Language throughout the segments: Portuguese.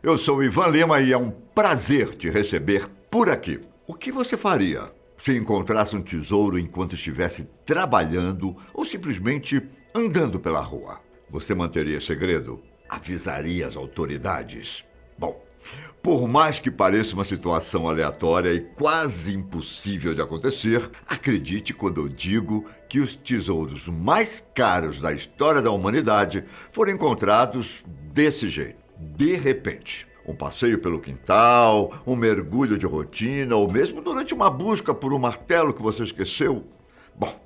Eu sou o Ivan Lima e é um prazer te receber por aqui. O que você faria se encontrasse um tesouro enquanto estivesse trabalhando ou simplesmente andando pela rua? Você manteria segredo? Avisaria as autoridades? Bom, por mais que pareça uma situação aleatória e quase impossível de acontecer, acredite quando eu digo que os tesouros mais caros da história da humanidade foram encontrados desse jeito, de repente. Um passeio pelo quintal, um mergulho de rotina ou mesmo durante uma busca por um martelo que você esqueceu. Bom,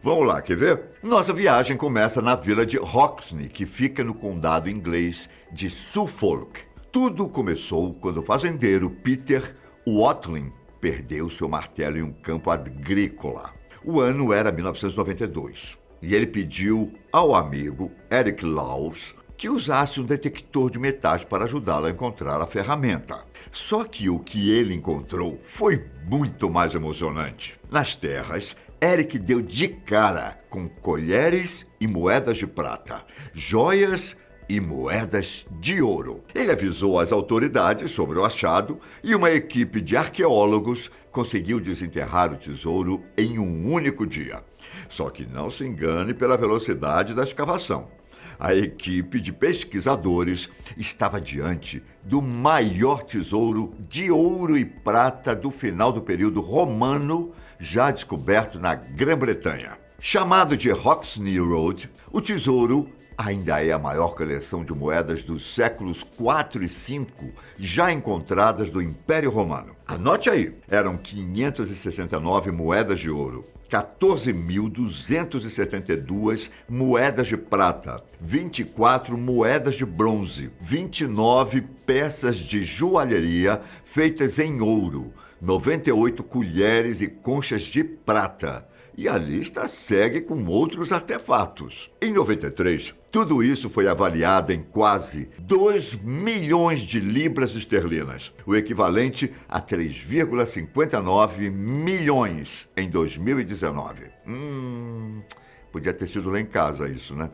vamos lá, quer ver? Nossa viagem começa na vila de Hoxne, que fica no condado inglês de Suffolk. Tudo começou quando o fazendeiro Peter Watling perdeu seu martelo em um campo agrícola. O ano era 1992 e ele pediu ao amigo Eric Laws que usasse um detector de metais para ajudá-lo a encontrar a ferramenta. Só que o que ele encontrou foi muito mais emocionante. Nas terras, Eric deu de cara com colheres e moedas de prata, joias e moedas de ouro. Ele avisou as autoridades sobre o achado e uma equipe de arqueólogos conseguiu desenterrar o tesouro em um único dia. Só que não se engane pela velocidade da escavação. A equipe de pesquisadores estava diante do maior tesouro de ouro e prata do final do período romano já descoberto na Grã-Bretanha. Chamado de Hoxne Road, o tesouro ainda é a maior coleção de moedas dos séculos 4 e 5 já encontradas do Império Romano. Anote aí, eram 569 moedas de ouro, 14.272 moedas de prata, 24 moedas de bronze, 29 peças de joalheria feitas em ouro, 98 colheres e conchas de prata. E a lista segue com outros artefatos. Em 93, tudo isso foi avaliado em quase 2 milhões de libras esterlinas, o equivalente a 3,59 milhões em 2019. Podia ter sido lá em casa isso, né?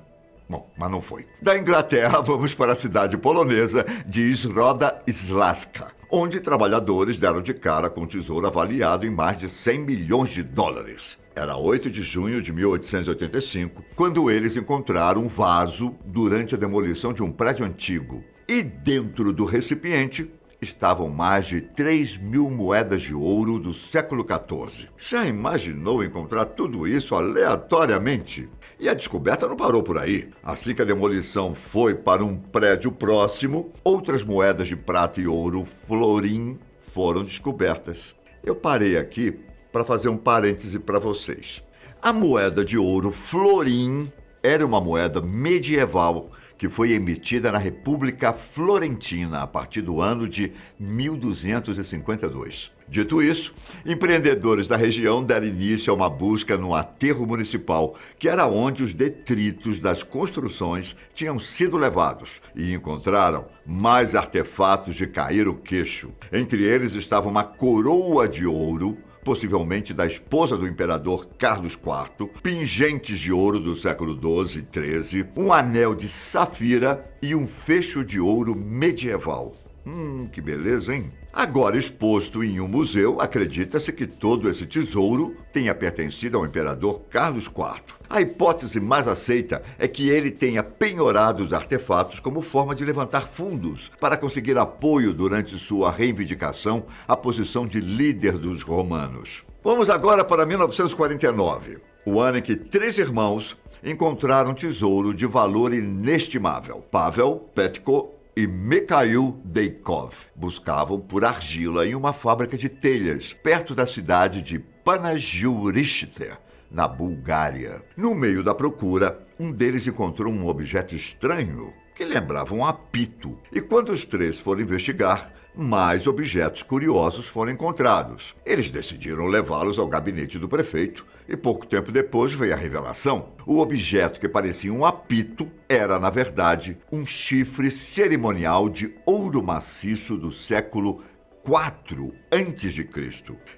Bom, mas não foi. Da Inglaterra, vamos para a cidade polonesa de Środa Śląska, onde trabalhadores deram de cara com um tesouro avaliado em mais de 100 milhões de dólares. Era 8 de junho de 1885, quando eles encontraram um vaso durante a demolição de um prédio antigo. E dentro do recipiente estavam mais de 3.000 moedas de ouro do século XIV. Já imaginou encontrar tudo isso aleatoriamente? E a descoberta não parou por aí. Assim que a demolição foi para um prédio próximo, outras moedas de prata e ouro florim foram descobertas. Eu parei aqui para fazer um parêntese para vocês. A moeda de ouro florim era uma moeda medieval que foi emitida na República Florentina a partir do ano de 1252. Dito isso, empreendedores da região deram início a uma busca no aterro municipal, que era onde os detritos das construções tinham sido levados, e encontraram mais artefatos de cair o queixo. Entre eles estava uma coroa de ouro, possivelmente da esposa do imperador Carlos IV, pingentes de ouro do século XII e XIII, um anel de safira e um fecho de ouro medieval. Que beleza, hein? Agora exposto em um museu, acredita-se que todo esse tesouro tenha pertencido ao imperador Carlos IV. A hipótese mais aceita é que ele tenha penhorado os artefatos como forma de levantar fundos para conseguir apoio durante sua reivindicação à posição de líder dos romanos. Vamos agora para 1949, o ano em que 3 irmãos encontraram um tesouro de valor inestimável. Pavel, Petko e Mikhail Deikov buscavam por argila em uma fábrica de telhas, perto da cidade de Panagyurishte, na Bulgária. No meio da procura, um deles encontrou um objeto estranho que lembrava um apito. E quando os 3 foram investigar, mais objetos curiosos foram encontrados. Eles decidiram levá-los ao gabinete do prefeito e pouco tempo depois veio a revelação. O objeto que parecia um apito era, na verdade, um chifre cerimonial de ouro maciço do século IV a.C.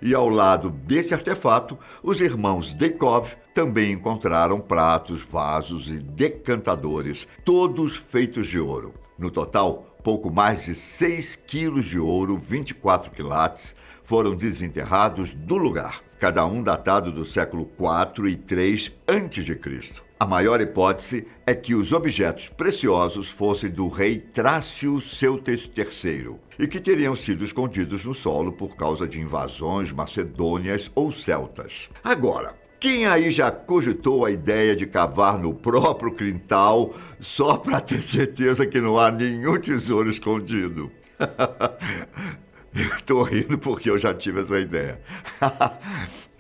E ao lado desse artefato, os irmãos Deikov também encontraram pratos, vasos e decantadores, todos feitos de ouro. No total, pouco mais de 6 quilos de ouro, 24 quilates, foram desenterrados do lugar, cada um datado do século IV e III a.C. A maior hipótese é que os objetos preciosos fossem do rei Trácio Seutes III e que teriam sido escondidos no solo por causa de invasões macedônias ou celtas. Agora, quem aí já cogitou a ideia de cavar no próprio quintal só para ter certeza que não há nenhum tesouro escondido? Estou rindo porque eu já tive essa ideia.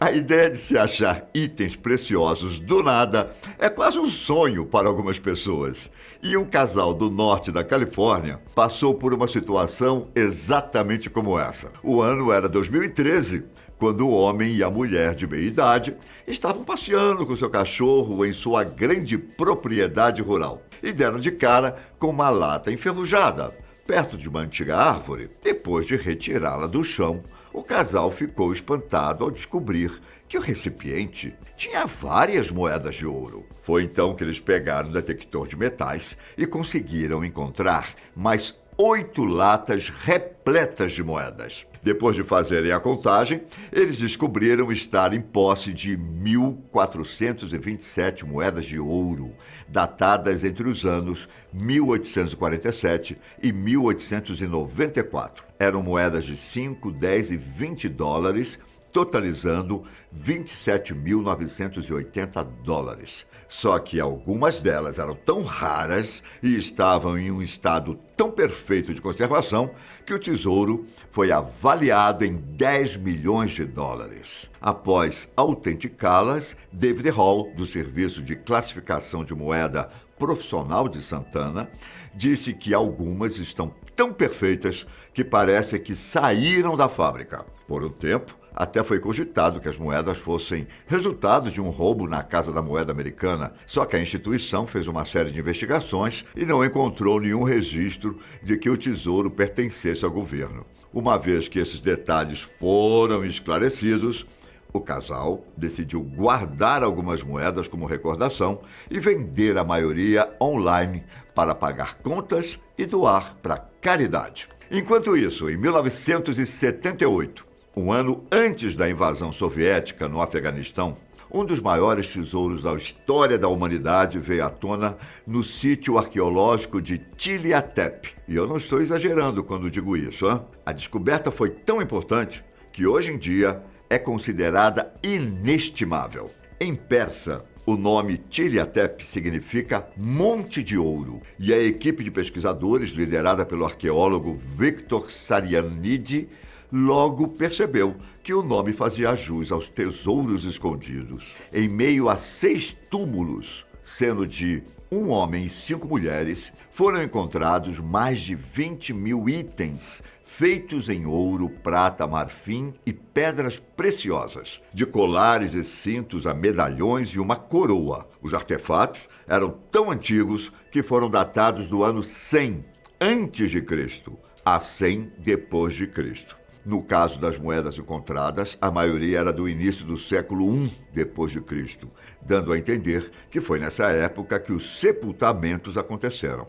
A ideia de se achar itens preciosos do nada é quase um sonho para algumas pessoas. E um casal do norte da Califórnia passou por uma situação exatamente como essa. O ano era 2013, quando o homem e a mulher de meia-idade estavam passeando com seu cachorro em sua grande propriedade rural e deram de cara com uma lata enferrujada perto de uma antiga árvore. Depois de retirá-la do chão, o casal ficou espantado ao descobrir que o recipiente tinha várias moedas de ouro. Foi então que eles pegaram um detector de metais e conseguiram encontrar mais 8 latas repletas de moedas. Depois de fazerem a contagem, eles descobriram estar em posse de 1.427 moedas de ouro, datadas entre os anos 1847 e 1894. Eram moedas de 5, 10 e 20 dólares, totalizando 27.980 dólares. Só que algumas delas eram tão raras e estavam em um estado tão perfeito de conservação que o tesouro foi avaliado em 10 milhões de dólares. Após autenticá-las, David Hall, do Serviço de Classificação de Moeda Profissional de Santana, disse que algumas estão tão perfeitas que parece que saíram da fábrica. Por um tempo, até foi cogitado que as moedas fossem resultado de um roubo na Casa da Moeda Americana, só que a instituição fez uma série de investigações e não encontrou nenhum registro de que o tesouro pertencesse ao governo. Uma vez que esses detalhes foram esclarecidos, o casal decidiu guardar algumas moedas como recordação e vender a maioria online para pagar contas e doar para caridade. Enquanto isso, em 1978, um ano antes da invasão soviética no Afeganistão, um dos maiores tesouros da história da humanidade veio à tona no sítio arqueológico de Tilla Tepe. E eu não estou exagerando quando digo isso, hein? A descoberta foi tão importante que hoje em dia é considerada inestimável. Em persa, o nome Tilla Tepe significa Monte de Ouro, e a equipe de pesquisadores, liderada pelo arqueólogo Victor Sarianidi, logo percebeu que o nome fazia jus aos tesouros escondidos. Em meio a 6 túmulos, sendo de um homem e 5 mulheres, foram encontrados mais de 20 mil itens feitos em ouro, prata, marfim e pedras preciosas, de colares e cintos a medalhões e uma coroa. Os artefatos eram tão antigos que foram datados do ano 100 antes de Cristo a 100 depois de Cristo. No caso das moedas encontradas, a maioria era do início do século I depois de Cristo, dando a entender que foi nessa época que os sepultamentos aconteceram.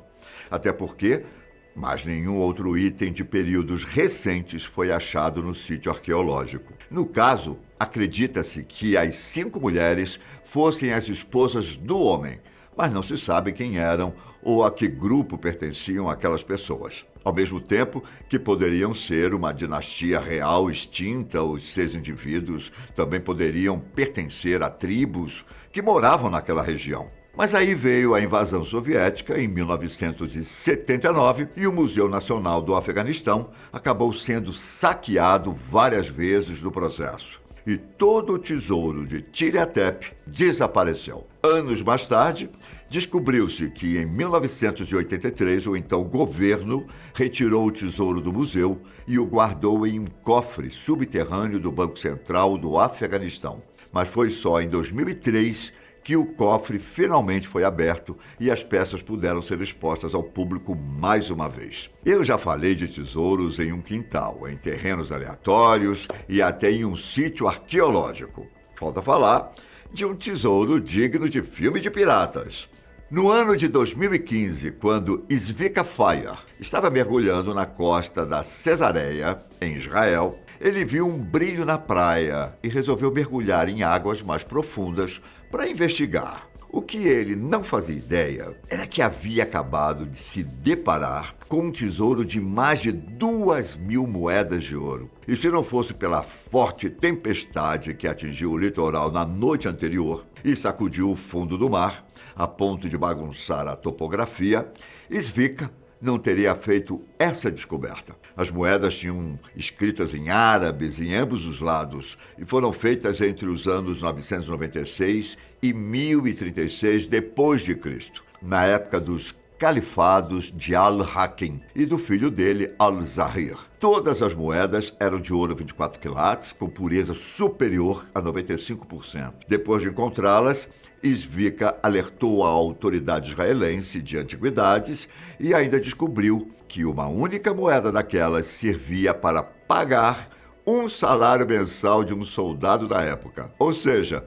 Até porque mais nenhum outro item de períodos recentes foi achado no sítio arqueológico. No caso, acredita-se que as 5 mulheres fossem as esposas do homem, mas não se sabe quem eram ou a que grupo pertenciam aquelas pessoas. Ao mesmo tempo que poderiam ser uma dinastia real extinta, os 6 indivíduos também poderiam pertencer a tribos que moravam naquela região. Mas aí veio a invasão soviética em 1979 e o Museu Nacional do Afeganistão acabou sendo saqueado várias vezes no processo. E todo o tesouro de Tilla Tepe desapareceu. Anos mais tarde, descobriu-se que em 1983 o então governo retirou o tesouro do museu e o guardou em um cofre subterrâneo do Banco Central do Afeganistão. Mas foi só em 2003 que o cofre finalmente foi aberto e as peças puderam ser expostas ao público mais uma vez. Eu já falei de tesouros em um quintal, em terrenos aleatórios e até em um sítio arqueológico. Falta falar de um tesouro digno de filme de piratas. No ano de 2015, quando Zvika Fire estava mergulhando na costa da Cesareia, em Israel, ele viu um brilho na praia e resolveu mergulhar em águas mais profundas para investigar. O que ele não fazia ideia era que havia acabado de se deparar com um tesouro de mais de 2.000 moedas de ouro. E se não fosse pela forte tempestade que atingiu o litoral na noite anterior e sacudiu o fundo do mar, a ponto de bagunçar a topografia, Zvika não teria feito essa descoberta. As moedas tinham escritas em árabes em ambos os lados e foram feitas entre os anos 996 e 1036 depois de Cristo, na época dos califados de Al-Hakim e do filho dele, Al-Zahir. Todas as moedas eram de ouro 24 quilates, com pureza superior a 95%. Depois de encontrá-las, Zvika alertou a autoridade israelense de antiguidades e ainda descobriu que uma única moeda daquelas servia para pagar um salário mensal de um soldado da época. Ou seja,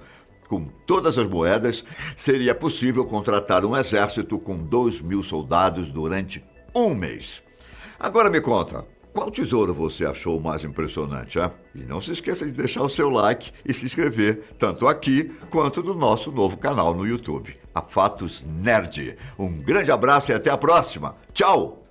com todas as moedas, seria possível contratar um exército com 2.000 soldados durante um mês. Agora me conta, qual tesouro você achou mais impressionante, hein? E não se esqueça de deixar o seu like e se inscrever, tanto aqui quanto no nosso novo canal no YouTube, a Fatos Nerd. Um grande abraço e até a próxima. Tchau!